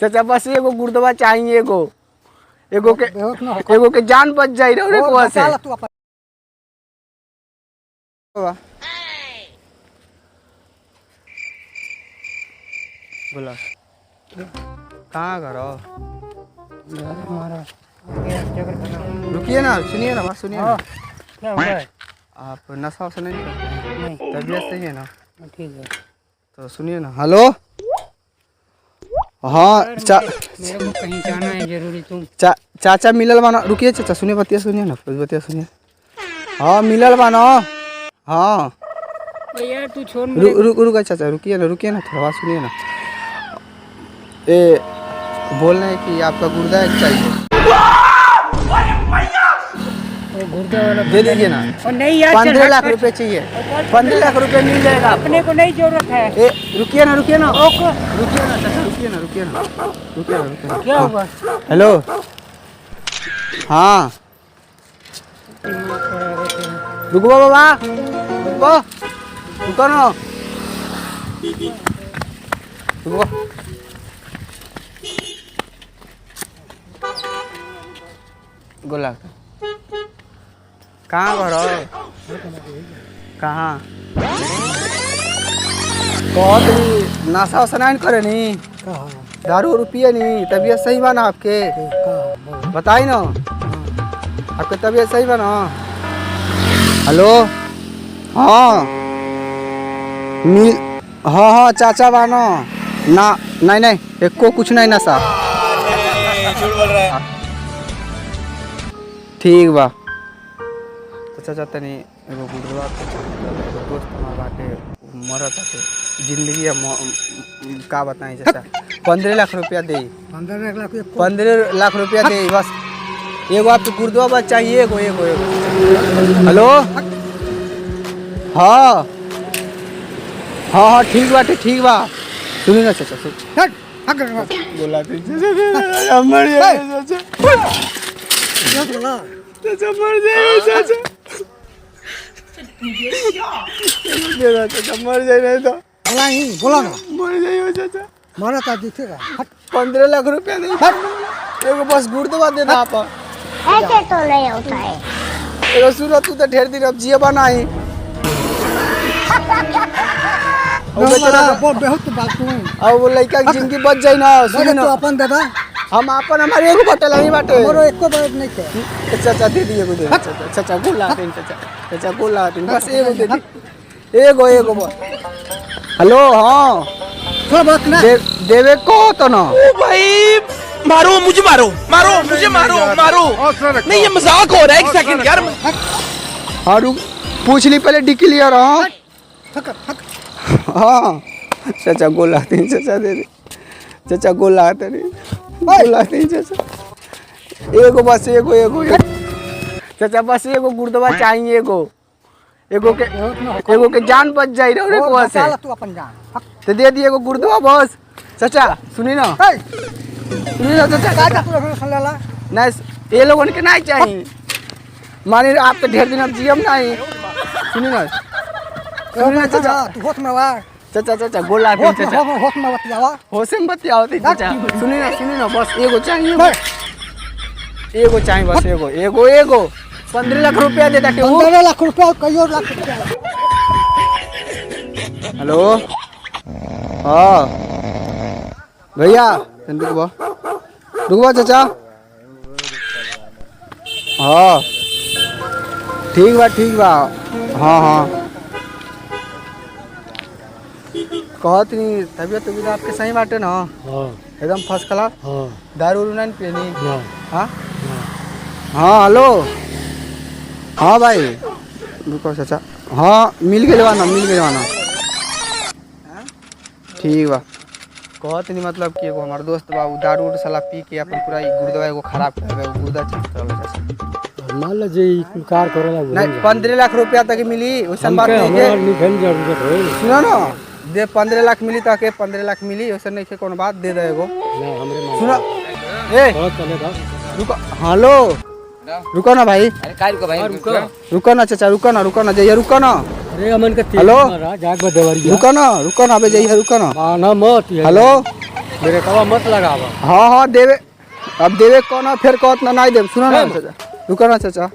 चाचा बस एगो गुरुद्वारा चाहिए एगो के जान बच जाई रे को से बोला कहाँ घर हो? रुकिए ना, सुनिए ना, बात सुनिए ना। क्या हुआ है? आप नशा वशा नहीं करते? नहीं। तबीयत सही है ना? ठीक है तो सुनिए ना। हेलो हाँ मेरे को कहीं जाना है जरूरी। तुम चाचा मिलल बाना। रुकिए चाचा, सुनिए बतिया, सुनिए ना, बतिया सुनिए। हाँ मिलल बाना। हाँ यार तू छोड़ रुक चाचा, रुकिए ना, थोड़ा बात सुनिए ना। बोल रहे हैं कि आपका गुर्दा एक चाहिए, दे दीजिए ना। नहीं यार 15 लाख रुपए चाहिए। 15 लाख रुपए मिल जाएगा अपने को नहीं जरूरत है। रुकिए ना रुकिए ना चाचा, रुकिए ना। क्या हुआ? हेलो हाँ रुको बाबा, रुको ना, रुको। गोला कहाँ घर हो? कहाँ बहुत नशा वशा नहीं करे नी? दारू रुपये नहीं? तबीयत सही बना आपके? बताई ना, आपकी तबीयत सही बना? हेलो हाँ हाँ चाचा बानो ना? नहीं एक को कुछ नहीं नशा। ठीक बा तो चाचा तनी एगो गुरुद्वारा दोस्त हमार बाटे मरत आते जिंदगी का बताई चाचा। 15 लाख रुपया दे। 15 लाख रुपया दे बस। एगो आपको गुरुद्वारा चाहिए, एगो। हेलो हाँ ठीक बाटे, ठीक बा। सुनी ना चाचा, बोला मर जाए नहीं तो बोला ना मर जाइए चाचा। मारा था दिखेगा। 15 लाख रुपया नहीं, एगो बस गुरुद्वारा दे ना आप। ऐसे तो नहीं होता है। एगो सुनो, तू तो ढेर दिन अब जिए बनाई। बहुत बात अब वो लड़का की जिंदगी बच जाए ना। सुनी ना, अपन दादा हम अपन हमारे एगो बटल नहीं बाटे। एको बात नहीं थे। चाचा दे दी एगो, दे चाचा गोला दिन, चाचा गोला दिन, बस एगो दे दी, एगो बस। हेलो हाँ सब बात ना देवे को तो ना। ओ भाई मारो मुझे, मारो नहीं, ये मजाक हो रहा है। एक सेकंड यार। हाँ रुक, पूछ ली पहले, डिक्लियर। हाँ चाचा गोला दिन, चाचा दे दे, चाचा गोला नहीं चाचा। एगो बस, एगो चाचा बस एगो गुरुद्वारा चाहिए, एगो के जान बच जाई रे को से। तू अपन जान तो दे दिए एगो गुरुद्वारा बस। चाचा सुनी ना, चाचा नहीं, ये लोगों के नहीं चाहिए। मानी आप तो ढेर दिन अब जियम नहीं। सुनी ना चाचा, होश में वा चाचा गोला दे चाचा, होश में बतियावा। होश में बतियाओ चाचा। सुनी ना बस एगो चाहिए बस, एगो 15 लाख रुपया दे ताकि 15 लाख रुपया, कईयो लाख रुपया। हेलो हाँ भैया रुकवा चाचा। हाँ ठीक बा। हाँ कहत नहीं, तबीयत आपके सही बाटे ना? एकदम फर्स्ट क्लास। दारू उरू नहीं पीनी? हाँ हेलो हाँ भाई रुको चाचा। हाँ मिल गए वाना। ठीक बा कहत नहीं, मतलब कि एगो हमार दोस्त बा दारू साला पी के अपन पूरा गुरुद्वारा एगो खराब कर गए। गुर्दा चाचा मान लो जे इनकार करेला नहीं, 15 लाख रुपया तक मिली, वैसन बात नहीं है। सुनो ना, दे 15 लाख मिली ताकि 15 लाख मिली, वैसे नहीं है कौन बात, दे दे एगो। सुनो रुको, हेलो रुको ना भाई, रुको ना चाचा, रुको ना जाइए, रुको ना। अरे अमन का हेलो जाग बदेवरिया, रुको ना अबे जाइए, रुको ना। आना मत। हेलो मेरे कवा मत लगावा। हाँ हाँ देवे, अब देवे कौन फिर कहत ना नहीं देव। सुनो ना चाचा, रुको ना चाचा।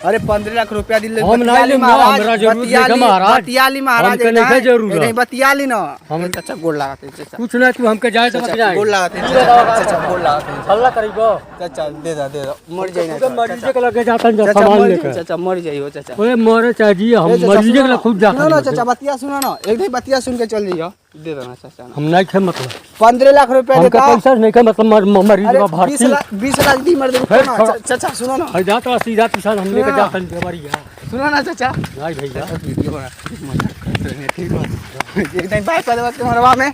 अरे 15 लाख रुपया दिले हम नहीं लेम ना, हमरा जरूरत नहीं है महाराज। बतियाली महाराज हमके नहीं है जरूरत। नहीं बतियाली ना। हम चाचा गोड़ लगाते चाचा। कुछ ना तू हमके जाए तो मत चाचा जाए। गोड़ लगाते चाचा, गोड़ लगाते हल्ला करीबो। चाचा। दे दो मर जाई ना तो मरीज के लगे जाता है चाचा, सामान मर लेकर। जाई चाचा, मर जाई हो चाचा। ओए मरे चाहिए हम ए चाचा, मरीज सुनो के ना। खुद जाता सुनो ना है। चाचा, बतिया सुनो ना, एक दिन बतिया सुन के चल जाइयो। दे दो ना चाचा। हम नहीं खे मतलब 15 लाख रुपया हमके देता। पैसा नहीं खे मतलब मरीज अरे का 20 भर्ती। लाख दी मर दे। फिर ना, थोड़ा- चाचा सुनो ना, अरे जाता सीधा किसान हम लेके सुनो ना। जाता है बीमारी है। सुनो ना चाचा। नहीं भैया वीडियो बना ठीक है, ठीक है। एक दिन बाइक पे तुम्हारे में